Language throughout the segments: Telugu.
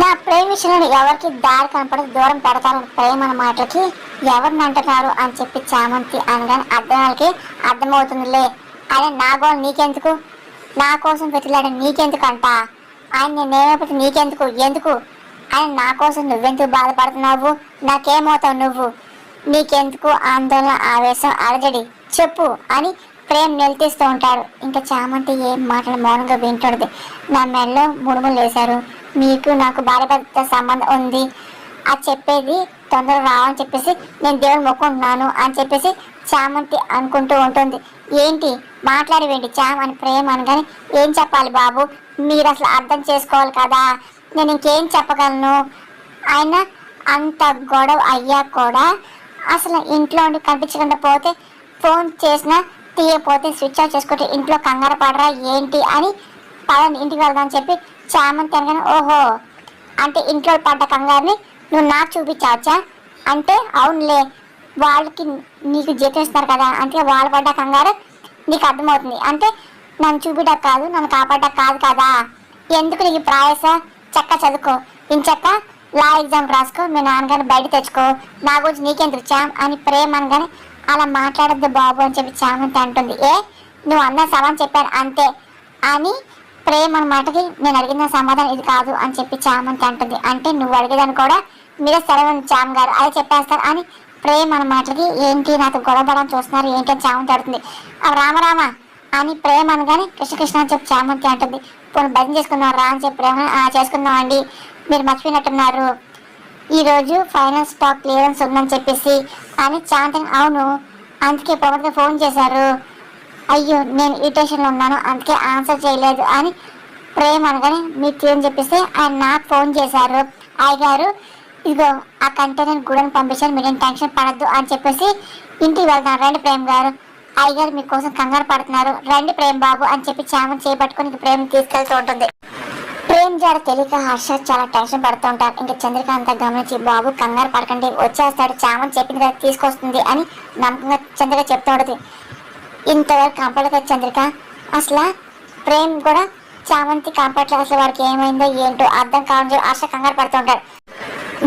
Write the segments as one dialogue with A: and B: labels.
A: నా ప్రేమ విషయంలో ఎవరికి దారి కనపడదు, దూరం పెడతారని ప్రేమ అన్న మాటలకి ఎవరిని అంటున్నారు అని చెప్పి చామంతి అనగానే అర్థాలకి అర్థమవుతుందిలే. ఆయన నా గోల్ నీకెందుకు, నా కోసం వెతిలాడు నీకెందుకు అంట. ఆయన నేనేమైపోతే నీకెందుకు, ఎందుకు ఆయన నా కోసం నువ్వెందుకు బాధపడుతున్నావు, నాకేమవుతావు నువ్వు, నీకెందుకు ఆందోళన ఆవేశం అలజడి చెప్పు అని ప్రేమ్ నిలదీస్తూ ఉంటాడు. ఇంకా చామంతి ఏం మాటలు మౌనంగా వింటుంది. నా మెడలో ముడుములు వేశారు, మీకు నాకు భార్య భర్త సంబంధం ఉంది, అది చెప్పేది తొందరగా రావని చెప్పేసి నేను దేవుని మొక్కుంటున్నాను అని చెప్పేసి చామంతి అనుకుంటూ ఉంటుంది. ఏంటి మాట్లాడేవేంటి చామ్ అని ప్రేమ అనగానే ఏం చెప్పాలి బాబు, మీరు అసలు అర్థం చేసుకోవాలి కదా, నేను ఇంకేం చెప్పగలను. ఆయన అంత గొడవ అయ్యా కూడా అసలు ఇంట్లో ఉండి కనిపించకుండా పోతే, ఫోన్ చేసినా తీయకపోతే స్విచ్ ఆఫ్ చేసుకుంటే ఇంట్లో కంగారు పడరా ఏంటి అని పదని ఇంటికి వెళ్దామని చెప్పి చామంతి అనగానే ఓహో అంటే ఇంట్లో పడ్డ కంగారుని నువ్వు నాకు చూపించవచ్చా అంటే అవునులే, వాళ్ళకి నీకు జీతం ఇస్తున్నారు కదా, అంటే వాళ్ళు పడ్డ కంగారు నీకు అర్థమవుతుంది, అంటే నన్ను చూపించక కాదు నన్ను కాపాడక కాదు కదా, ఎందుకు నీకు ప్రాయస, చక్క చదువుకో, ఇంచక్క లా ఎగ్జామ్ రాసుకో, మీ నాన్నగారిని బయట తెచ్చుకో, నా గురించి నీకెందుకు చామ్ అని ప్రేమ అనగానే అలా మాట్లాడద్దు బాబు అని చెప్పి చామంతి అంటుంది. నువ్వు అన్న సమాధానం చెప్పాను అంతే అని ప్రేమ అన్నమాటకి నేను అడిగిన సమాధానం ఇది కాదు అని చెప్పి చామంతి అంటుంది. అంటే నువ్వు అడిగేదాన్ని కూడా మీరే సరే చామ్ గారు అదే చెప్పేస్తారు అని ప్రేమ అన్నమాటకి ఏంటి నాకు గొడవపడని చూస్తున్నారు ఏంటి అని చామంతి అడుగుతుంది. రామరామ అని ప్రేమ అనగానే కృష్ణ అని చెప్పి చామంతి అంటుంది. పోనీ భజన చేసుకున్నారు రా అని చెప్పి ప్రేమ చేసుకుందాం అండి, మీరు మర్చిపోయినట్టున్నారు ఈరోజు ఫైనల్ స్టాక్ క్లియరెన్స్ ఉందని చెప్పేసి అని చామంతి. అవును అందుకే ప్రభుత్వం ఫోన్ చేశారు, అయ్యో నేను ఈ టెన్షన్లో ఉన్నాను అందుకే ఆన్సర్ చేయలేదు అని ప్రేమ అనగానే మీకు ఏం చెప్పేసి ఆయన నాకు ఫోన్ చేశారు, అయ్యగారు ఇదిగో ఆ కంటైనర్ గుడని పంపించాను మీరేం టెన్షన్ పడద్దు అని చెప్పేసి ఇంటికి వెళ్తాను రండి ప్రేమ్ గారు, అయ్యగారు మీకోసం కంగారు పడుతున్నారు రండి ప్రేమ్ బాబు అని చెప్పి చామంతి చేపట్టుకుని ప్రేమ తీసుకెళ్తూ ఉంటుంది. ప్రేమ్ జాడ తెలియక హర్ష చాలా టెన్షన్ పడుతూ ఉంటారు. ఇంకా చంద్రికాంత గమనించి బాబు కంగారు పడకండి వచ్చేస్తాడు, చామంతి చెప్పింది కదా తీసుకొస్తుంది అని నమ్మకంగా చంద్రిక చెప్తూ ఉంటుంది. ఇంతవరకు కంపడగా చంద్రిక అసలు ప్రేమ్ కూడా చామంతి కంపట్లేదు, అసలు వాడికి ఏమైందో ఏంటో అర్థం కావాలి హర్ష కంగారు పడుతూ ఉంటాడు.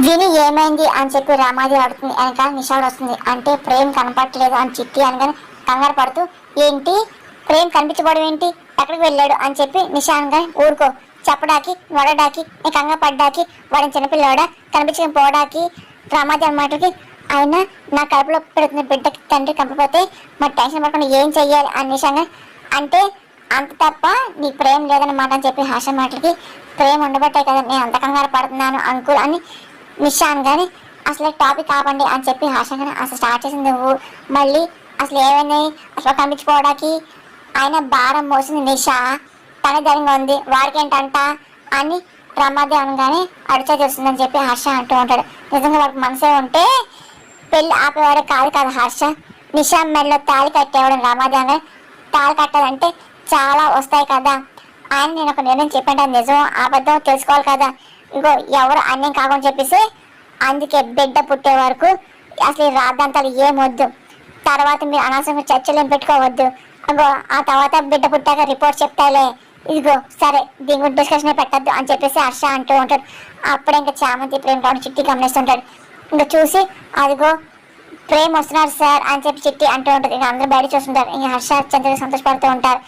A: విని ఏమైంది అని చెప్పి రామాదేవి అడుగుతుంది. వెనకాల నిషాడు వస్తుంది. అంటే ప్రేమ్ కనపడలేదు అని చిట్టి అనగానే కంగారు పడుతూ ఏంటి ప్రేమ్ కనిపించబోవడం ఏంటి ఎక్కడికి వెళ్ళాడు అని చెప్పి నిషాన్గా ఊరుకో చెప్పడానికి నొడడానికి నీ కంగారు పడ్డాకి వాడిని చిన్నపిల్లవాడా కనిపించకపోవడానికి రామాదేవి మాటకి ఆయన నా కడుపులో పెడుతున్న బిడ్డకి తండ్రి కంపపోతే మరి టెన్షన్ పడకుండా ఏం చెయ్యాలి అని నిషాంగా అంటే అంత తప్ప నీ ప్రేమ లేదన్నమాట అని చెప్పి హర్ష మాటలకి ప్రేమ ఉండబట్టే కదా నేను అంత కంగారు పడుతున్నాను అంకుల్ అని నిషాన్ కానీ అసలు టాపిక్ ఆపండి అని చెప్పి హర్షంగానే అసలు స్టార్ట్ చేసింది నువ్వు మళ్ళీ అసలు ఏమైనాయి అసలు కనిపించుకోవడానికి ఆయన భారం మోసింది నిషా తన ధైర్యంగా ఉంది వాడికి ఏంటంట అని రమాదేవి అనగానే అడిచా చేస్తుందని చెప్పి హర్ష అంటూ ఉంటాడు. నిజంగా వాడికి మనసే ఉంటే పెళ్ళి ఆపేవాడే కాదు కదా హర్ష, నిషా మెడలో తాళి కట్టేవాడు రమాదేవి తాళి కట్టాలంటే చాలా వస్తాయి కదా ఆయన నేను ఒక నిర్ణయం చెప్పండి అది నిజం అబద్ధం తెలుసుకోవాలి కదా, ఇంకో ఎవరు అన్యం కాకుండా చెప్పేసి అందుకే బిడ్డ పుట్టే వరకు అసలు రాద్ధాంతాలు ఏమొద్దు, తర్వాత మీరు అనవసరంగా చర్చలు ఏం పెట్టుకోవద్దు, ఇంకో ఆ తర్వాత బిడ్డ పుట్టాక రిపోర్ట్ చెప్తాలే, ఇదిగో సరే దీని గురించి డిస్కషన్ పెట్టద్దు అని చెప్పేసి హర్ష అంటూ ఉంటాడు. అప్పుడే ఇంకా చామంతి ప్రేమ రావడం చిట్టి గమనిస్తుంటాడు. ఇంకా చూసి అదిగో ప్రేమ వస్తున్నారు సార్ అని చెప్పి చిట్టి అంటూ ఉంటుంది. ఇంకా అందరూ బయట చూస్తుంటారు. ఇంకా హర్ష చంద్రగా సంతోషపడుతూ ఉంటారు.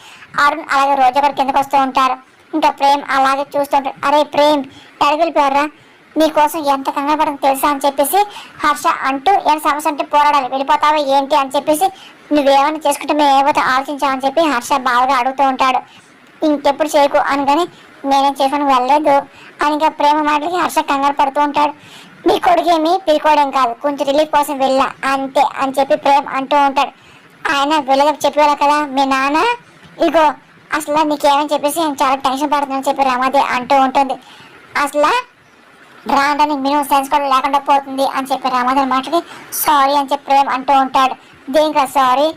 A: అరుణ్ అలాగే రోజు గారు కిందకు వస్తూ ఉంటారు. ఇంకా ప్రేమ్ అలాగే చూస్తూ ఉంటాడు. అరే ప్రేమ్ ఎక్కడికి వెళ్ళిపోయారా, నీకోసం ఎంత కంగారు పడడం తెలుసా అని చెప్పేసి హర్ష అంటూ ఏమైనా సమస్య అంటే పోరాడాలి వెళ్ళిపోతావా ఏంటి అని చెప్పేసి నువ్వేమైనా చేసుకుంటే మేము ఏమైతే ఆలోచించామని చెప్పి హర్ష బాగా అడుగుతూ ఉంటాడు. ఇంకెప్పుడు చేయకు అనగానే నేనేం చేసుకుని వెళ్ళలేదు అని ఇంకా ప్రేమ మాటలకి హర్ష కంగారు పడుతూ ఉంటాడు. మీ కొడుకేమి పిలుకోవడం కాదు కొంచెం రిలీఫ్ కోసం వెళ్ళా అంతే అని చెప్పి ప్రేమ్ అంటూ ఉంటాడు. ఆయన వెళ్ళదని చెప్పేవాళ్ళ కదా మీ నాన్న, ఇగో అసలు నీకేమని చెప్పేసి నేను చాలా టెన్షన్ పడుతుందని చెప్పి రమాదేవి అంటూ ఉంటుంది. అసలు రావడానికి మినిమం సెన్స్ కూడా లేకుండా పోతుంది అని చెప్పి రమాదేవి మాటకి సారీ అని చెప్పి ప్రేమ్ అంటూ ఉంటాడు. దేనికా సారీ,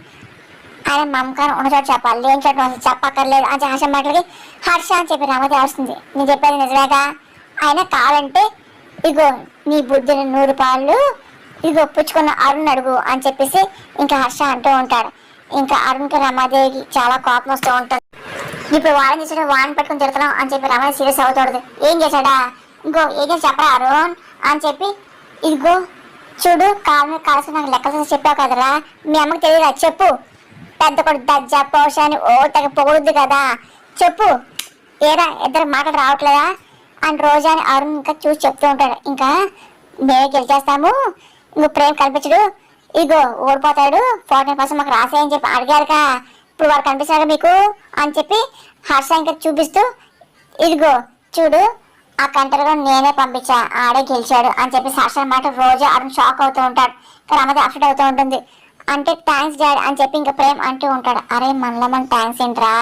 A: ఆయన మమకారం ఉన్న చోట చెప్పాలి లేని చోట అసలు చెప్పక్కర్లేదు అని హర్ష మాటలకి హర్ష అని చెప్పి రమాదేవి వస్తుంది. నేను చెప్పేది నిజమేగా, ఆయన కావాలంటే ఇగో నీ బుద్ధిని 100 రూపాయలు ఇగో పుచ్చుకున్న అరుణ్ అడుగు అని చెప్పేసి ఇంకా హర్ష అంటూ ఉంటాడు. ఇంకా అరుణ్కి రమాదేవికి చాలా కోపం వస్తూ ఉంటుంది. ఇప్పుడు వాడిని చేసాడు వాడిని పెట్టుకుని తిడతాం అని చెప్పి రమాదేవి సీరియస్ అవుతాడు. ఏం చేశాడా ఇంకో ఏదో చెప్పరా అరుణ్ అని చెప్పి ఇదిగో చూడు కాలు మీద కాల్సి నాకు లెక్కలు చెప్పావు కదరా, మీ అమ్మకి తెలియదా చెప్పు. పెద్ద కొడుకు దజ్జా పౌషాన్ని ఓ తెగ పొగుడుద్ది కదా, చెప్పు ఏరా ఇద్దరు మాటలు రావట్లేదా అని రోజాని అరుణ్ ఇంకా చూసి చెప్తూ ఉంటాడు. ఇంకా మేమే గెలిచేస్తాము, ఇంకో ప్రేమ కనిపించడు, ఇగో ఓడిపోతాడు 14% మాకు రాసేయని చెప్పి అడిగారుగా, ఇప్పుడు వాడు కనిపిస్తాడు మీకు అని చెప్పి హర్ష ఇంకా చూపిస్తూ ఇదిగో చూడు ఆ కంటర్గా నేనే పంపించా ఆడే గెలిచాడు అని చెప్పి హర్ష మాట రోజు అరుణ్ షాక్ అవుతూ ఉంటాడు. రమద అప్డేట్ అవుతూ ఉంటుంది. అంటే థ్యాంక్స్ డాడీ అని చెప్పి ఇంకా ప్రేమ్ అంటూ ఉంటాడు. అరే మనలో మన థ్యాంక్స్ ఏంట్రా,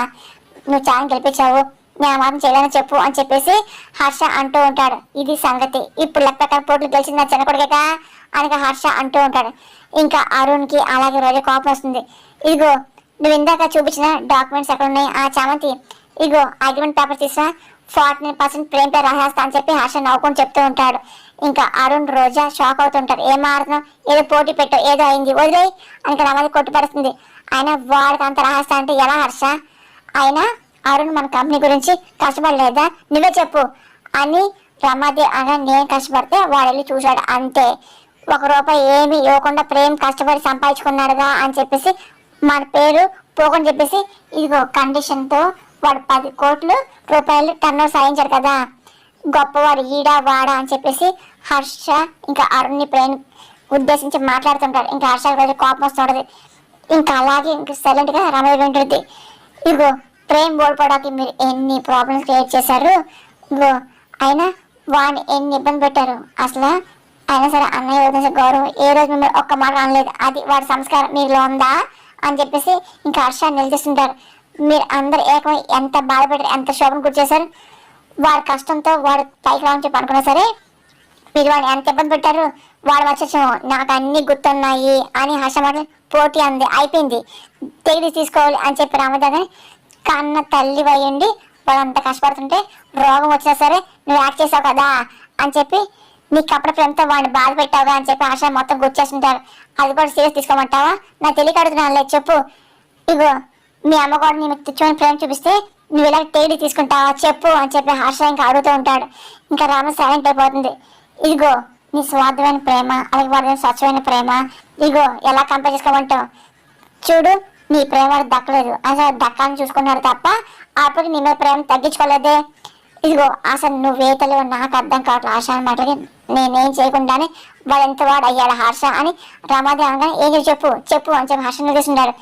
A: నువ్వు చాలా గెలిపించావు, నేను మాత్రం చేయలేని చెప్పు అని చెప్పేసి హర్ష అంటూ ఉంటాడు. ఇది సంగతి, ఇప్పుడు లెక్క ప్రకారం పోట్లు గెలిచింది నా చిన్న కొడుకేక అని హర్ష అంటూ ఉంటాడు. ఇంకా అరుణ్కి అలాగే రోజు కోపం వస్తుంది. ఇదిగో నువ్వు ఇందాక చూపించిన డాక్యుమెంట్స్ ఎక్కడ ఉన్నాయి ఆ చామంతి, ఇగో అగ్రిమెంట్ పేపర్ తీసా 49% ప్రేమ్ పేరు రాసేస్తా అని చెప్పి హర్ష నవ్వుకొని చెప్తూ ఉంటాడు. ఇంకా అరుణ్ రోజా షాక్ అవుతుంటారు. ఏం ఆడుతున్నావు, ఏదో పోటీ పెట్టు, ఏదో అయింది వదిలే అని రమాది కొట్టుపడుతుంది. అయినా వాడికి అంత రాసేస్తా అంటే ఎలా హర్ష, అయినా అరుణ్ మన కంపెనీ గురించి కష్టపడలేదా నువ్వే చెప్పు అని రమాది అనగా నేను కష్టపడితే వాడు వెళ్ళి చూశాడు అంతే, 1 రూపాయి ఏమి ఇవ్వకుండా ప్రేమ్ కష్టపడి సంపాదించుకున్నాడుగా అని చెప్పేసి మన పేరు పోకని చెప్పేసి ఇదిగో కండిషన్తో వాడు 10 కోట్ల రూపాయలు టర్న్ ఓవర్ సాధించాడు కదా, గొప్పవాడు ఈడా వాడా అని చెప్పేసి హర్ష ఇంకా అరుణ్ని ప్రేమ్ ఉద్దేశించి మాట్లాడుతుంటాడు. ఇంకా హర్ష రోజు కోపం వస్తుంటది. ఇంకా అలాగే ఇంకా సైలెంట్గా రమేష్ ఉంటుంది. ఇగో ప్రేమ్ ఓడిపోవడానికి మీరు ఎన్ని ప్రాబ్లమ్స్ క్రియేట్ చేశారు, ఇగో అయినా వాడిని ఎన్ని ఇబ్బంది పెట్టారు, అసలు అయినా సరే అన్నయ్య వదిలేసే గౌరవం ఏ రోజు మిమ్మల్ని ఒక్క మాట అనలేదు, అది వాడి సంస్కారం మీలో ఉందా అని చెప్పేసి ఇంకా హర్ష నిలదీస్తుంటారు. మీరు అందరు ఏకం ఎంత బాధపెట్టారు, ఎంత శోభను గురి చేశారు, వాడి కష్టంతో వాడు పైకి రావని చెప్పి అనుకున్నా సరే మీరు వాడిని ఎంత ఇబ్బంది పెట్టారు, వాడు వచ్చేసాము నాకు అన్ని గుర్తున్నాయి అని హర్ష మాట పోటీ అంది అయిపోయింది తెగిడి తీసుకోవాలి అని చెప్పి రామదాని కన్న తల్లి అయ్యండి వాడు అంత కష్టపడుతుంటే రోగం వచ్చినా సరే నువ్వు యాక్ట్ చేసావు కదా అని చెప్పి నీకు అప్పుడు ప్రేమతో వాడిని బాధ పెట్టావుగా అని చెప్పి హర్ష మొత్తం గుర్చేస్తుంటారు. అది కూడా సీరియస్ తీసుకోమంటావా, నా తెలియక అడుగుతున్నాను లేదు చెప్పు, ఇగో మీ అమ్మ కూడా నేను తెచ్చుకొని ప్రేమ చూపిస్తే నువ్వు ఇలా తేడి తీసుకుంటావా చెప్పు అని చెప్పి హర్ష ఇంకా అడుగుతూ ఉంటాడు. ఇంకా రామ సైలెంట్ అయిపోతుంది. ఇదిగో నీ స్వార్థమైన ప్రేమ అలాగే వాడి స్వచ్ఛమైన ప్రేమ ఇగో ఎలా కంపేర్ చేసుకోమంటావు, చూడు నీ ప్రేమ దక్కలేదు అసలు దక్కాలని చూసుకున్నాడు తప్ప అప్పటికి నీ మీద ప్రేమ తగ్గించుకోలేదే, ఇదిగో అసలు నువ్వే తెలియవు నాకు అర్థం కావట్లేదు ఆశ అనమాట, నేనేం చేయకుండానే వాడు ఎంత వాడు అయ్యాడు హర్ష అని రమాదేవి అనగానే ఏం చెప్పు చెప్పు అని చెప్పి హర్ష నిలుస్తున్నాడు.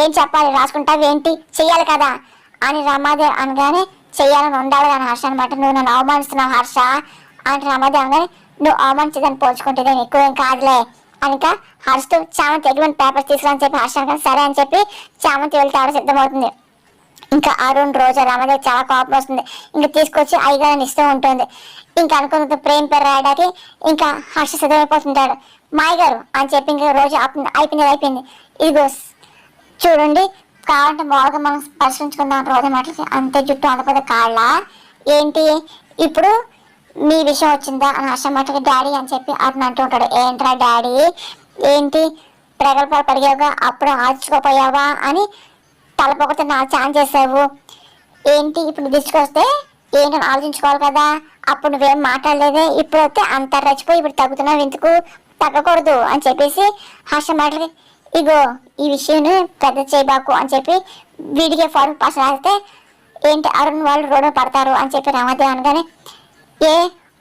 A: ఏం చెప్పాలి రాసుకుంటావు ఏంటి చెయ్యాలి కదా అని రమాదేవి అనగానే చెయ్యాలని ఉండాలి కానీ హర్ష అనమాట, నువ్వు నన్ను అవమానిస్తున్నావు హర్ష అని రమాదేవి అనగానే నువ్వు అవమానించదని పోల్చుకుంటే నేను ఎక్కువ ఏం కాదులే అనిక హర్షతో చామంతి అగ్రిమెంట్ పేపర్స్ తీసుకుని చెప్పి హర్ష సరే అని చెప్పి చామంతి వెళ్తాడు సిద్ధమవుతుంది. ఇంకా అరుణ్ రోజా రమాదేవి చాలా కోపం వస్తుంది. ఇంకా తీసుకొచ్చి అయ్యగారిని ఇస్తూ ఉంటుంది. ఇంకా అనుకున్న ప్రేమ్ పేరు రాయడానికి ఇంకా హర్ష సిద్ధమైపోతుంటాడు. మాయ గారు అని చెప్పి ఇంకా రోజు అయిపోయింది ఇదిగో చూడండి కావాలంటే మామూలుగా మనం పరిశీలించుకుందాం రోజు మాటలకి అంతే జుట్టు అంత పెద్ద కాళ్ళ ఏంటి ఇప్పుడు మీ విషయం వచ్చిందా అని హర్ష మాటకి డాడీ అని చెప్పి అతను అంటూ ఉంటాడు. ఏంట్రా డాడీ ఏంటి ప్రగల్భాలు పడిగావుగా అప్పుడు ఆల్చుకోపోయావా అని తలపొకటి నాకు ఛాన్స్ చేసావు ఏంటి ఇప్పుడు తీసుకొస్తే ఏంటని ఆలోచించుకోవాలి కదా, అప్పుడు నువ్వేం మాట్లాడలేదే ఇప్పుడు వస్తే అంత రచ్చిపోయి ఇప్పుడు తగ్గుతున్నావు ఎందుకు తగ్గకూడదు అని చెప్పేసి హర్ష మాటలకి ఇగో ఈ విషయం పెద్ద చేయబాకు అని చెప్పి వీడికి 40% రాస్తే ఏంటి అరుణ్ వాళ్ళు రోడ్డు పడతారు అని చెప్పి రమాదేవి అనగానే ఏ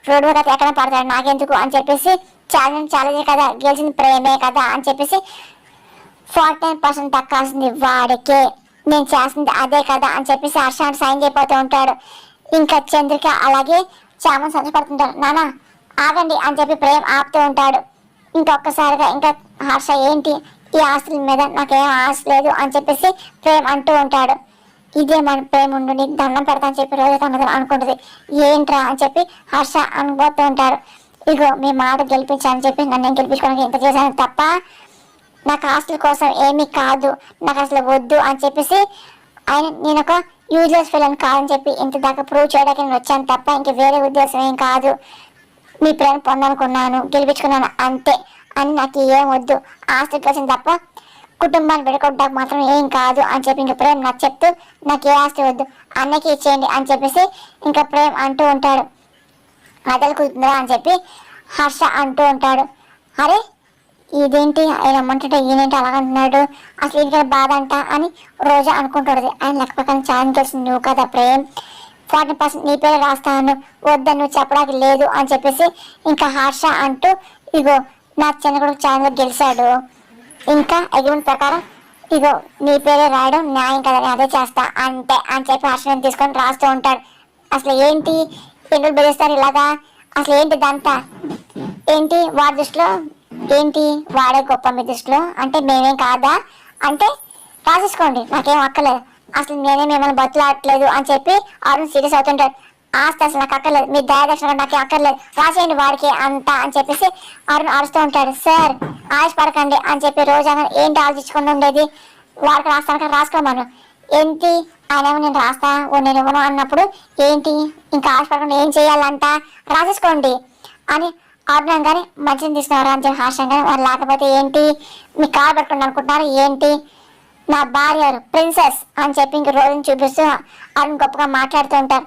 A: రోడ్డు మీద ఎక్కడ పడతాడు నాకెందుకు అని చెప్పేసి ఛాలెంజ్ కదా గెలిచింది ప్రేమే కదా అని చెప్పేసి 49% దక్కాల్సింది వాడికే నేను చేస్తుంది అదే కదా అని చెప్పేసి హర్ష సైన్ చేయబోతూ ఉంటాడు. ఇంకా చంద్రిక అలాగే చాలా సంతోషపడుతుంటాడు. నానా ఆగండి అని చెప్పి ప్రేమ్ ఆపుతూ ఉంటాడు. ఇంకొకసారిగా ఇంకా హర్ష ఏంటి ఈ ఆస్తుల మీద నాకేం ఆశ లేదు అని చెప్పేసి ప్రేమ్ అంటూ ఉంటాడు. ఇదే మన ప్రేమ ఉండు నీకు దండం పెడతా అని చెప్పి రోజు తన అనుకుంటుంది. ఏంట్రా అని చెప్పి హర్ష అనుకోతూ ఉంటాడు. ఇగో మీ మాట గెలిపించాలని చెప్పి నన్ను గెలిపించుకోవడానికి ఎంత చేశాను తప్ప నాకు ఆస్తుల కోసం ఏమీ కాదు నాకు అసలు వద్దు అని చెప్పేసి ఆయన నేను ఒక యూజ్లెస్ ఫిల్ కాదని చెప్పి ఇంత దాకా ప్రూవ్ చేయడానికి నేను వచ్చాను తప్ప ఇంక వేరే ఉద్దేశం ఏం కాదు, మీ ప్రేమ పొందనుకున్నాను గెలిపించుకున్నాను అంతే అని నాకు ఏం వద్దు ఆస్తి కోసం తప్ప కుటుంబాన్ని విడగొట్టడానికి మాత్రం ఏం కాదు అని చెప్పి ఇంకా ప్రేమ్ నాకు చెప్తూ నాకు ఏ ఆస్తి వద్దు అన్నకి ఇచ్చేయండి అని చెప్పేసి ఇంకా ప్రేమ్ అంటూ ఉంటాడు. అదలు కుదుతుందా అని చెప్పి హర్ష అంటూ ఉంటాడు. అరే ఇదేంటి ఆయన అమ్మంటుంటే ఈయనేంటి అలాగంటున్నాడు, అసలు ఇంటికి బాధ అంట అని రోజా అనుకుంటుంది. ఆయన లెక్క ప్రకారం చాలా తెలిసింది, నువ్వు కదా ప్రేమ్ 40% నీ పేరు రాస్తాను, వద్దని నువ్వు చెప్పడానికి లేదు అని చెప్పేసి ఇంకా హర్ష అంటూ ఇగో నా చిన్న కొడుకు ఛానల్ గెలిచాడు, ఇంకా అగ్రిమెంట్ ప్రకారం ఇగో నీ పేరే రాయడం న్యాయం కదా, అదే చేస్తా అంతే అని చెప్పి హర్షని తీసుకొని రాస్తూ ఉంటాడు. అసలు ఏంటి ఎందుకు బెదిరిస్తారు ఇలాగా, అసలు ఏంటి ఇదంతా, ఏంటి వాడి దృష్టిలో ఏంటి వాడే గొప్ప మీ దృష్టిలో, అంటే మేమేం కాదా అంటే రాసేసుకోండి నాకేం అక్కర్లేదు, అసలు నేనే మిమ్మల్ని బతులాడట్లేదు అని చెప్పి అరుణ్ సీరియస్ అవుతుంటాడు. ఆస్తి అసలు నాకు అక్కర్లేదు, మీ దయాదక్షిణ నాకే అక్కర్లేదు, రాసేయండి వాడికి అంతా అని చెప్పేసి అరుణ్ అరుస్తూ ఉంటాడు. సార్ ఆశపడకండి అని చెప్పి రోజా ఏంటి ఆలోచించుకుని ఉండేది, వాడికి రాస్తాను రాసుకోమను, ఏంటి ఆయన నేను రాస్తా నేను ఇవ్వను అన్నప్పుడు ఏంటి ఇంకా ఆశపడకుండా ఏం చేయాలంట రాసేసుకోండి అని అరుణ్ కానీ మంచిని తీసుకున్నారు అని చెప్పి హాస్యంగా, వాళ్ళు లేకపోతే ఏంటి మీ కారు పెట్టుకుని అనుకుంటున్నారు ఏంటి, నా భార్య ప్రిన్సెస్ అని చెప్పి ఇంక రోజుని చూపిస్తూ అరుణ్ గొప్పగా మాట్లాడుతూ ఉంటారు.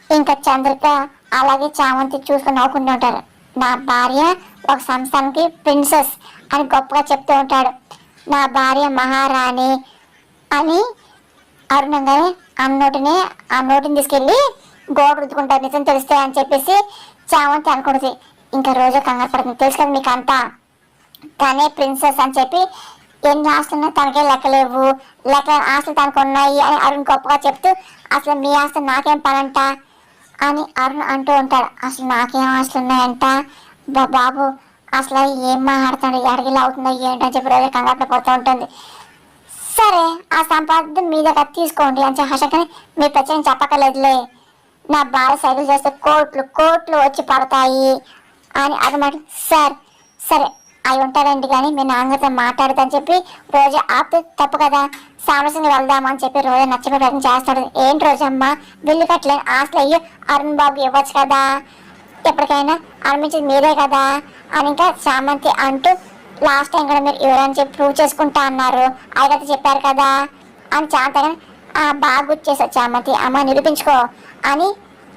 A: ఇంకా చంద్రిక అలాగే చామంతి చూసుకుని నవ్వుకుంటూ ఉంటారు. నా భార్య ఒక సంస్థానికి ప్రిన్సెస్ అని గొప్పగా చెప్తూ ఉంటాడు. నా భార్య మహారాణి అని అరుణంగానే ఆ నోటిని తీసుకెళ్ళి గోడ రుద్దుకుంటారు నిజం తెలుస్తాయి అని చెప్పేసి చామంతి అనుకుంటుంది. ఇంకా రోజు కంగారు పడుతుంది, తెలుసు కదా మీకు అంతా తనే ప్రిన్సెస్ అని చెప్పి ఎన్ని ఆస్తున్నా తనకే లెక్కలేవు, లెక్క ఆస్తులు తనకు ఉన్నాయి అని అరుణ్ గొప్పగా చెప్తూ అసలు మీ ఆస్తి నాకేం పనంట అని అరుణ్ అంటూ ఉంటాడు. అసలు నాకేం ఆస్తులు ఉన్నాయంట బాబు, అసలు ఏం మాట్లాడుతాడు ఎడగిలా అవుతుందో ఏంటని చెప్పి రోజు కంగారు పడుతూ ఉంటుంది. సరే ఆ సంపాదన మీ దగ్గర తీసుకోండి అని చెప్పి హర్షకని మీ ప్రత్యేకం చెప్పక్కర్లేదులే, నా భార్య సైకిల్ చేస్తే కోట్లు వచ్చి పడతాయి అని అదమాట. సార్ సరే అవి ఉంటారండి కానీ మీ నాన్నగారితో మాట్లాడదని చెప్పి రోజా ఆపితే తప్పు కదా, సామరస్యంగా వెళ్దామని చెప్పి రోజా నచ్చే ప్రయత్నం చేస్తాడు. ఏంటి రోజమ్మ బిల్లు కట్టలేని ఆస్తులు అయ్యి అరుణ్ బాబు ఇవ్వచ్చు కదా, ఎప్పటికైనా అనిపించేది మీరే కదా అని ఇంకా చామంతి అంటూ లాస్ట్ టైం కూడా మీరు ఎవరని చెప్పి ప్రూవ్ చేసుకుంటా అన్నారు అయితే చెప్పారు కదా అని చామంతి బాగా గుర్తు చేశారు చామంతి, అమ్మ నిరూపించుకో అని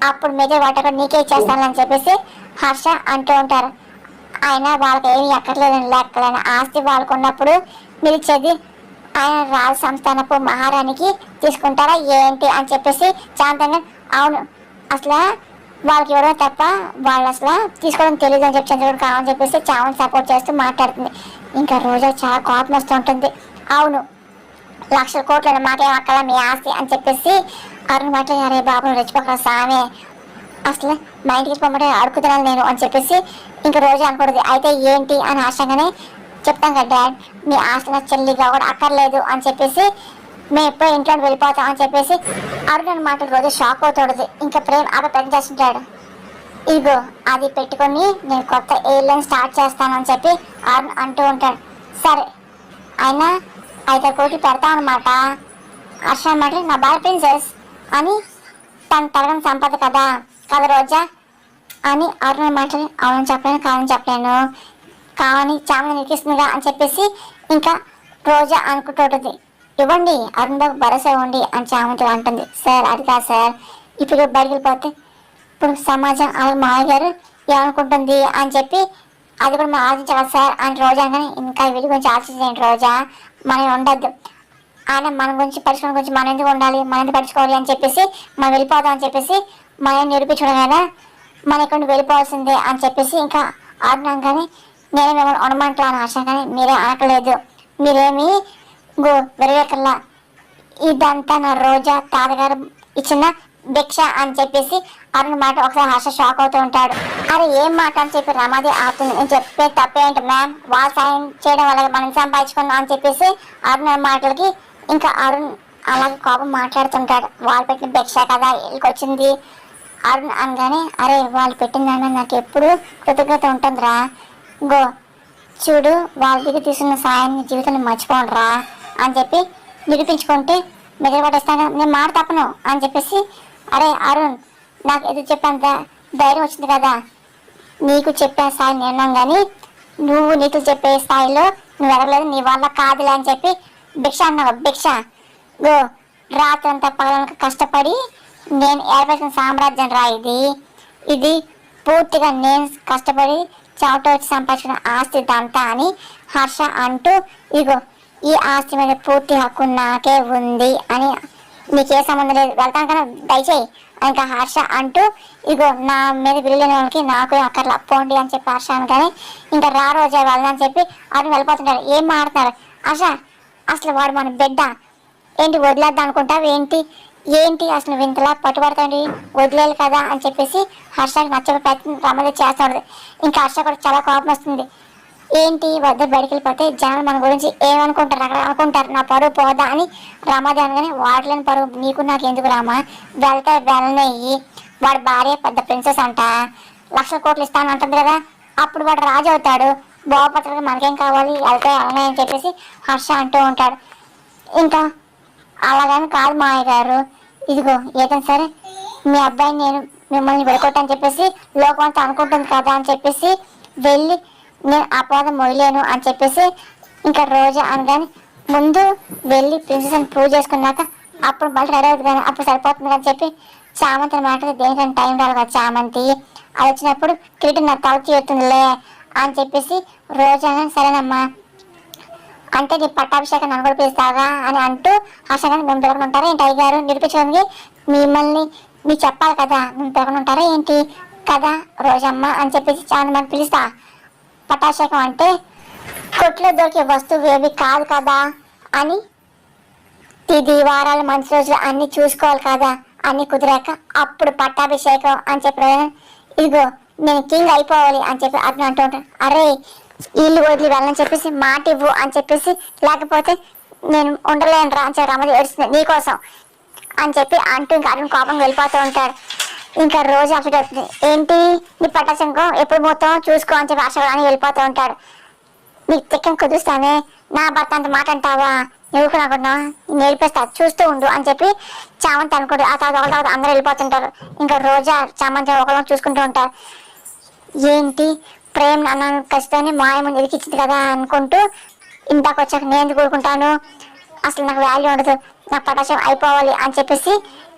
A: అప్పుడు మేజర్ వాటర్ నీకే ఇచ్చేస్తానని చెప్పేసి హర్ష అంటూ ఉంటారు. ఆయన వాళ్ళకి ఏమి ఎక్కర్లేదని లెక్కలేని ఆస్తి వాళ్ళకు ఉన్నప్పుడు మీరు ఇచ్చేది ఆయన రాజు సంస్థానపు మహారాణికి తీసుకుంటారా ఏంటి అని చెప్పేసి చాంతంగా అవును అసలు వాళ్ళకి ఇవ్వడం తప్ప వాళ్ళు అసలు తీసుకోవడం తెలియదు అని చెప్పి చంద్రుడు కావాలని చెప్పేసి చావని సపోర్ట్ చేస్తూ మాట్లాడుతుంది. ఇంకా రోజా చాలా కోపం వస్తూ ఉంటుంది. అవును 1,00,000 కోట్లు మాకేం అక్కడ మీ ఆస్తి అని చెప్పేసి అరుణ్ మాట్లాడారే బాబు రెచ్చిపోక సామే అసలు మా ఇంటికి పొమ్మంటే అడుగుతున్నాను నేను అని చెప్పేసి ఇంకా రోజు అనకూడదు. అయితే ఏంటి అని ఆశంగానే చెప్తాం కదా డాడ్ మీ ఆస్తి చెల్లిగా కూడా అక్కర్లేదు అని చెప్పేసి మేము ఎప్పుడో ఇంట్లో వెళ్ళిపోతాం అని చెప్పేసి అరుణ్ మాటలు రోజు షాక్ అవుతాడు. ఇంకా ప్రేమ్ అక్కడ పెద్ద చేస్తుంటాడు. ఇగో అది పెట్టుకొని నేను కొత్త ఎయిర్లైన్ స్టార్ట్ చేస్తానని చెప్పి అరుణ్ అంటూ ఉంటాడు. సరే అయినా 5 కోట్లు పెడతాం అనమాట, హర్ష అన్నమాట నా భార్య ప్రిన్సెస్ అని తను తరగని సంపద కదా రోజా అని అరుణ్ మాటలు అవును చెప్పలేను కాదని చెప్పలేను కావని చామని నిరికిస్తుందిగా అని చెప్పేసి ఇంకా రోజా అనుకుంటుంటుంది. ఇవ్వండి అరుణ్ బాబు భరోసా ఇవ్వండి అని చామంతి అంటుంది. సార్ అది కాదు సార్, ఇప్పుడు బయటికి వెళ్ళిపోతే ఇప్పుడు సమాజం అలాగే మావయ్య గారు ఏమనుకుంటుంది అని చెప్పి అది కూడా మనం ఆలోచించాలి సార్ అని రోజా కానీ ఇంకా వీటి గురించి ఆలోచించండి రోజా, మనం ఉండద్దు ఆయన మన గురించి పరిశ్రమ గురించి మనం ఎందుకు ఉండాలి, మనం ఎందుకు పరుచుకోవాలి అని చెప్పేసి మనం వెళ్ళిపోదాం అని చెప్పేసి మనం నిరూపించడం కదా మన ఇక్కడ వెళ్ళిపోవాల్సిందే అని చెప్పేసి ఇంకా ఆడినాం కానీ నేనే మిమ్మల్ని ఉండమంటాను ఆశ కానీ మీరే అనకలేదు, మీరేమి వెరవేకల్లా ఇదంతా నా రోజా తాతగారు ఇచ్చిన భిక్ష అని చెప్పేసి అరుణ్ మాట ఒకసారి హర్ష షాక్ అవుతూ ఉంటాడు. అరే ఏం మాట అని చెప్పి రమాది ఆపుతుంది. నేను చెప్పే తప్పేంటి మ్యామ్, వాళ్ళు సాయం చేయడం వల్ల మనం సంపాదించుకున్నాం అని చెప్పేసి అరుణ్ మాటలకి ఇంకా అరుణ్ అలాగే కోపం మాట్లాడుతుంటాడు. వాళ్ళు పెట్టిన భిక్ష కదా వీళ్ళకి వచ్చింది అరుణ్ అనగానే అరే వాళ్ళు పెట్టిందన్న నాకు ఎప్పుడు కృతజ్ఞత ఉంటుందిరా, గో చూడు వాళ్ళ దగ్గర తీసుకున్న సాయాన్ని జీవితాన్ని మర్చిపోండిరా అని చెప్పి నిరూపించుకుంటే మిగతా పట్టేస్తాను నేను మాట తప్పను అని చెప్పేసి అరే అరుణ్ నాకు ఎదురు చెప్పేంత ధైర్యం వచ్చింది కదా, నీకు చెప్పే స్థాయి నేన్నాం కానీ నువ్వు నీకు చెప్పే స్థాయిలో నువ్వు ఎదగలేదు, నీ వల్ల కాదులే అని చెప్పి భిక్ష అన్నావు భిక్ష గో రాత్రంతా పగలనక కష్టపడి నేను ఏర్పరిచిన సామ్రాజ్యం రా ఇది పూర్తిగా నేను కష్టపడి చెమట వచ్చి సంపాదించిన ఆస్తి ఇదంతా అని హర్ష అంటూ, ఇగో ఈ ఆస్తి మీద పూర్తి హక్కు నాకే ఉంది అని, నీకే సంబంధం లేదు, వెళ్తాను కదా దయచేయి ఇంకా హర్ష అంటూ, ఇగో నా మీద విలువలేని వాళ్ళకి నాకు అక్కర్లా పోండి అని చెప్పి హర్ష అనగానే ఇంకా రా రోజా వెళ్దాని చెప్పి అతను వెళ్ళిపోతుంటారు. ఏం మాట్లాడతారు హర్ష, అసలు వాడు మన బిడ్డ ఏంటి వదిలేద్దాం అనుకుంటావు ఏంటి, ఏంటి అసలు వింతలా పట్టుబడతాండి, వదిలేదు కదా అని చెప్పేసి హర్షకి నచ్చని ప్రయత్నం రమణ చేస్తాడు. ఇంకా హర్ష కూడా చాలా కోపం వస్తుంది. ఏంటి వద్ద బయటికి వెళ్ళిపోతే జనాలు మన గురించి ఏమనుకుంటారు, అక్కడ అనుకుంటారు నా పరువు పోదా అని రమాది అనగానే, వాడలేని పరువు నీకు నాకు ఎందుకు రామా, వెళ్తే వెళ్ళనయ్యి, వాడి భార్య పెద్ద ప్రిన్సెస్ అంట, 1,00,000 కోట్లు ఇస్తాను అంటుంది కదా, అప్పుడు వాడు రాజు అవుతాడు, బాగుపడతాడు, మనకేం కావాలి వెళ్తే వెళ్ళనే అని చెప్పేసి హర్ష అంటూ ఉంటాడు. ఇంకా అలాగని కాదు మాయ గారు, ఇదిగో ఏదైనా సరే మీ అబ్బాయిని నేను మిమ్మల్ని విడగొట్టని చెప్పేసి లోకం అంతా అనుకుంటుంది కదా అని చెప్పేసి వెళ్ళి నేను అపవాదం మొయ్యలేను అని చెప్పేసి ఇంకా రోజా అనగానే, ముందు వెళ్ళి ప్రిన్సెస్ని ప్రూవ్ చేసుకున్నాక అప్పుడు మళ్ళీ రెడీ అవుతుంది కానీ అప్పుడు సరిపోతుంది అని చెప్పి చామంతి మాట దేనికని టైం రాదు కదా చామంతి, అది వచ్చినప్పుడు కిరీటం నా తల తీరుతుందిలే అని చెప్పేసి రోజా సరేనమ్మా అంటే నీ పట్టాభిషేకం నన్ను కూడా పిలుస్తావా అని అంటూ హర్షగా మేము పిలవనుంటారా ఏంటి అయ్యగారు నిరూపించడానికి మిమ్మల్ని మీరు చెప్పాలి కదా, మేము పిలవనుంటారా ఏంటి కదా రోజమ్మ అని చెప్పేసి చాలా మంది పిలుస్తా. పట్టాభిషేకం అంటే కొట్లో దొరికే వస్తువు ఏవి కాదు కదా అని, తిది వారాలు మంచి రోజులు అన్ని చూసుకోవాలి కదా, అన్ని కుదిరాక అప్పుడు పట్టాభిషేకం అని చెప్పి, ఇదిగో నేను కింగ్ అయిపోవాలి అని చెప్పి అతను అంటూ ఉంటాను. అరే ఇల్లు వదిలి వెళ్ళని చెప్పేసి మాట ఇవ్వు అని చెప్పేసి, లేకపోతే నేను ఉండలేను రా అని చెప్పి రమది ఏడుస్తుంది నీకోసం అని చెప్పి అంటూ ఇంకా అతను కోపం వెళ్ళిపోతూ ఉంటాడు. ఇంకా రోజు అప్సెట్ అవుతుంది. ఏంటి నీ పట్టాశంకం ఎప్పుడు మొత్తం చూసుకో అని చెప్పి ఆశ అని వెళ్ళిపోతూ ఉంటాడు. నీకు తిక్కం కుదురుస్తానే, నా భర్త అంత మాట అంటావా, నువ్వు కాకుండా నేర్పిస్తా చూస్తూ ఉండు అని చెప్పి చామంతి అనుకుంటు. ఆ తర్వాత అందరూ వెళ్ళిపోతుంటారు. ఇంకా రోజా చామంతి ఒకరు చూసుకుంటూ ఉంటారు. ఏంటి ప్రేమ అన్న ఖచ్చితంగా మాయ ముందు ఎదికిచ్చింది కదా అనుకుంటూ, ఇందాక వచ్చాక నేను ఎందుకు కూడుకుంటాను, అసలు నాకు వాల్యూ ఉండదు, నాకు పటాశం అయిపోవాలి అని చెప్పేసి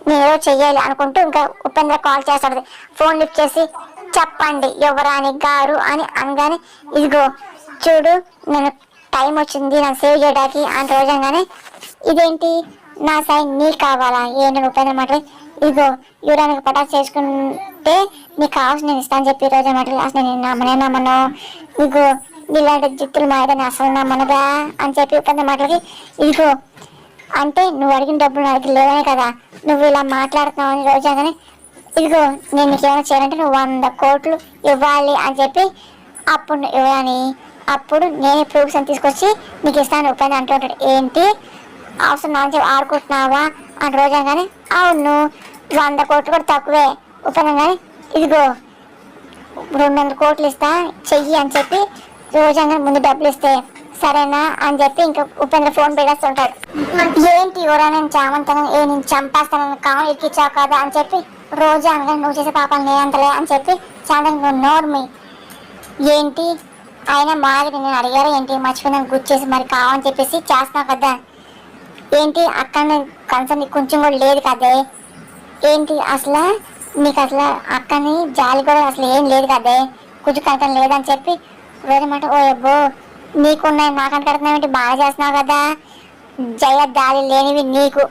A: నేను ఏదో చెయ్యాలి అనుకుంటూ ఇంకా ఉపేంద్ర కాల్ చేస్తాడు. ఫోన్ లిఫ్ట్ చేసి చెప్పండి యువరాణి గారు అని అనగానే, ఇదిగో చూడు నేను టైం వచ్చింది నన్ను సేవ్ చేయడానికి అని రోజంగానే, ఇదేంటి నా సైన్ నీకు కావాలా ఏంటి ఉపేంద్ర మాటలు, ఇదిగో యువరానికి పటాసు చేసుకుంటే నీకు కావాల్సి నేను ఇస్తాను చెప్పి రోజా మాటలు, అసలు నేను నమ్మను, ఇదిగో ఇలాంటి జిత్తులు మాయదని అసలు నమ్మనుగా అని చెప్పి ఉపేంద్ర మాటలకి, ఇదిగో అంటే నువ్వు అడిగిన డబ్బులు నా దగ్గర లేవనే కదా నువ్వు ఇలా మాట్లాడుతున్నావు అని రోజాగానే, ఇదిగో నేను నీకేమైనా చేయాలంటే నువ్వు 100 కోట్లు ఇవ్వాలి అని చెప్పి అప్పుడు ఇవ్వని, అప్పుడు నేను ప్రూఫ్స్ అని తీసుకొచ్చి నీకు ఇస్తాను ఉపేంద్ర అంటూ ఉంటాడు. ఏంటి అవసరం నా చెప్పి ఆడుకుంటున్నావా అని రోజంగానే, అవును 100 కోట్లు కూడా తక్కువే ఉపేంద్ర కానీ, ఇదిగో 200 కోట్లు ఇస్తా చెయ్యి అని చెప్పి రోజంగా ముందు డబ్బులు ఇస్తే సరేనా అని చెప్పి ఇంకా ఉపేంద్ర ఫోన్ పెట్టేస్తుంటాడు. ఏంటి ఎవరైనా చామంతనం నేను చంపేస్తానని కావాలి ఎక్కిచ్చావు కదా అని చెప్పి రోజా అనగా, నువ్వు చేసే పాపాలు నేనంతలే అని చెప్పి చాలా నోర్మి, ఏంటి అయినా మాది నేను అడిగారా ఏంటి మర్చిపోయినా గుర్చేసి మరి కావాలని చెప్పేసి చేస్తున్నావు కదా, ఏంటి అక్కడ కన్సర్న్ కొంచెం కూడా లేదు కదే, ఏంటి అసలు నీకు అసలు అక్కని జాలి కూడా అసలు ఏం లేదు కదే, కొంచెం కనకం లేదని చెప్పి రోజమాట, ఓ అబ్బో నీకున్నాయి నాకంటే కడుతున్నావు బాగా చేస్తున్నావు కదా, జయ దాలి లేనివి నీకు,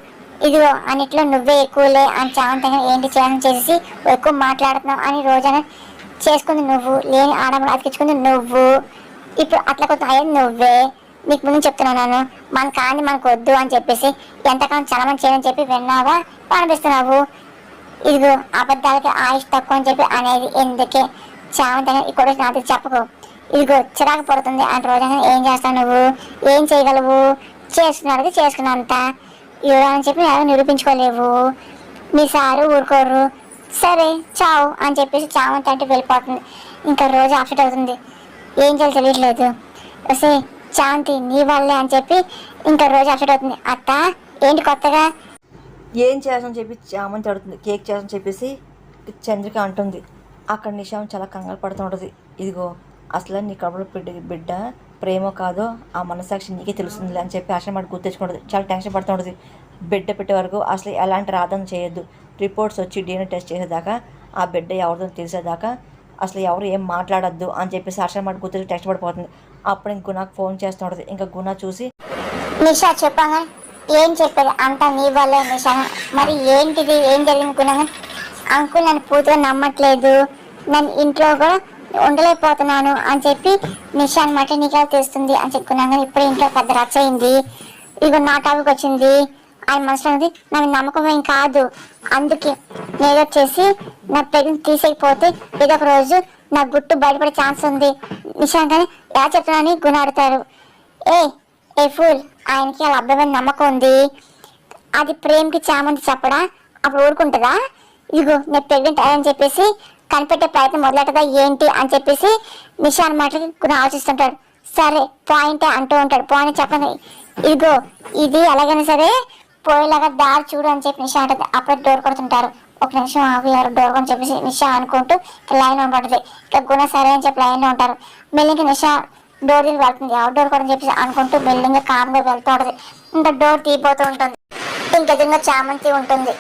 A: ఇదిగో అన్నిట్లో నువ్వే ఎక్కువలే అని చావంతంగా ఏంటి చేయాలని చేసేసి ఎక్కువ మాట్లాడుతున్నావు అని రోజానే చేసుకుంది నువ్వు, లేని ఆడములు అతికించుకుంది నువ్వు, ఇప్పుడు అట్లా కొత్త అయ్యేది నువ్వే, నీకు ముందు చెప్తున్నాను మన కాంతి మనకు వద్దు అని చెప్పేసి ఎంతకాలం చాలా మంది చేయని చెప్పి విన్నావా అనిపిస్తున్నావు, ఇదిగో అబద్ధాలకి ఆయుష్ తక్కువ అని చెప్పి అనేది ఎందుకే చావంతంగా ఇక్కడ నాకు చెప్పకు, ఇదిగో చిరాకు పడుతుంది అంటే రోజైనా ఏం చేస్తావు నువ్వు, ఏం చేయగలవు, చేసుకున్నాడు చేసుకున్నంత ఇవ్వని చెప్పి ఎవరు నిరూపించుకోలేవు, మీ సారు ఊరుకోరు, సరే చావు అని చెప్పేసి చావంత అంటే వెళ్ళిపోతుంది. ఇంకా రోజు అప్సెట్ అవుతుంది. ఏం చేయాలి తెలియట్లేదు, వస్తే చాంతి నీ వల్లే అని చెప్పి ఇంకా రోజు అప్సెట్ అవుతుంది. అత్త ఏంటి కొత్తగా
B: ఏం చేయాలని చెప్పి చామంతి అడుగుతుంది. కేక్ చేయాలని చెప్పేసి చంద్రిక అంటుంది. అక్కడ నిషాం చాలా కంగారు పడుతూ ఉంటుంది. ఇదిగో అసలు నీ కడుపులో బిడ్డ ప్రేమో కాదో ఆ మనసాక్షి నీకే తెలుస్తుంది అని చెప్పి ఆశ మాట గుర్తించుకుంటుంది. చాలా టెన్షన్ పడుతూ ఉంటుంది. బిడ్డ పెట్టే వరకు అసలు ఎలాంటి రాధన చేయొద్దు, రిపోర్ట్స్ వచ్చి DNA టెస్ట్ చేసేదాకా ఆ బిడ్డ ఎవరితో తెలిసేదాకా అసలు ఎవరు ఏం మాట్లాడొద్దు అని చెప్పేసి హర్ష మాట గుర్తు టెక్స్ట్ పడిపోతుంది. అప్పుడు ఇంక గుణకు ఫోన్ చేస్తుంటుంది. ఇంకా గుణ చూసి
A: నిషా చెప్పగా ఏం చెప్పేది అంతా నీ వల్లే నిషా. మరి ఏంటిది, ఏం జరిగింది గుణంగా? అంకుల్ నన్ను పూర్తిగా నమ్మట్లేదు, నన్ను ఇంట్లో కూడా ఉండలేకపోతున్నాను అని చెప్పి నిషా అనమాట నీకే తెలుస్తుంది అని చెప్పుకున్నాను. ఇప్పుడు ఇంట్లో పెద్ద రచ్చ అయింది, ఇగో నా టాపిక్ వచ్చింది. ఆయన మనసులో ఉంది నాకు నమ్మకం ఏం కాదు, అందుకే నేను చేసి నా ప్రెగ్నెంట్ తీసేయకపోతే ఏదో ఒక రోజు నా గుట్టు బయటపడే ఛాన్స్ ఉంది నిషా. కానీ ఎలా చెప్తున్నానని గుణ ఆడతారు. ఏ ఫుల్, ఆయనకి వాళ్ళ అబ్బాయి మీద నమ్మకం ఉంది, అది ప్రేమకి చామంతి చెప్పడా అప్పుడు ఊరుకుంటుందా? ఇగో నేను ప్రెగ్నెంట్ అయ్యని చెప్పేసి కనిపెట్టే ప్రయత్నం మొదలెట్టదా ఏంటి అని చెప్పేసి నిషాన్ మాటలకి కొన్ని ఆలోచిస్తుంటాడు. సరే పాయింటే అంటూ ఉంటాడు. పాయింట్ చెప్పండి, ఇదిగో ఇది ఎలాగైనా సరే పోయేలాగా దారి చూడు అని చెప్పి నిషా అంటుంది. అప్పుడే డోర్ కొడుతుంటారు. ఒక నిమిషం ఆవి ఎవరు డోర్ కొని చెప్పేసి నిషా అనుకుంటూ లైన్ పడుతుంది. ఇక గుణ సరే అని చెప్పి లైన్లో ఉంటారు. మెల్లింగ్ నిషా డోర్ దిగి వెళ్తుంది. ఎవరు డోర్ కూడా చెప్పేసి అనుకుంటూ బిల్డింగ్ కామ్గా వెళ్తూ ఉంటుంది. ఇంకా డోర్ తీయబోతూ ఉంటుంది. ఇంకెదురుగా చామంతి ఉంటుంది.